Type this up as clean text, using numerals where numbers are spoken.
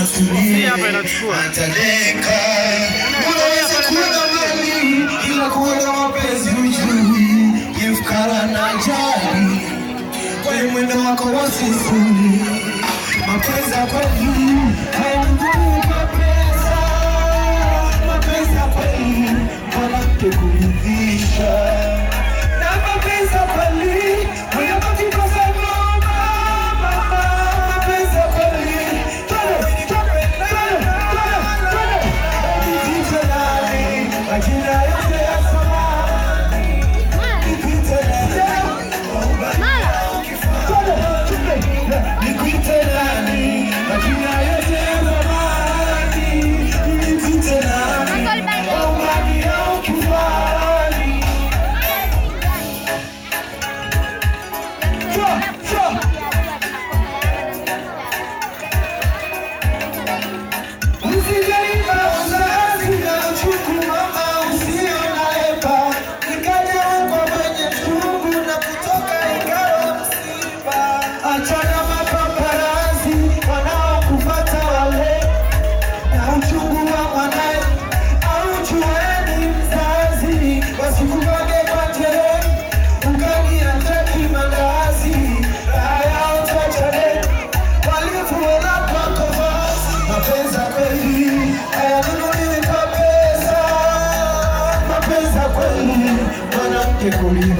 unatulia ataleka. Unaweza kuwa na mali ila kuwa na mapenzi ujui, kifukara na jali kwenye mwendo wako wa sifuri. Mapenzi ya kweli hayanunui kwa pesa, mapenzi ya kweli mwanamke kuridhisha, na mapenzi ya kweli hayabaki kwa sababu mapenzi ya kweli majina yote ya samani nikuite nani, majina yote ya samani nikuite nani, umani au kifani. Achana mapaparazi wanaokufata wale na uchungu wa mwanae, au chueni mzazi wasikubage kwa tereni, ukaniacha kimandazi haya utachane walifuela kwako vazi. Mapenzi ya kweli hayanunuliwi kwa pesa, mapenzi ya kweli mwanamke kulia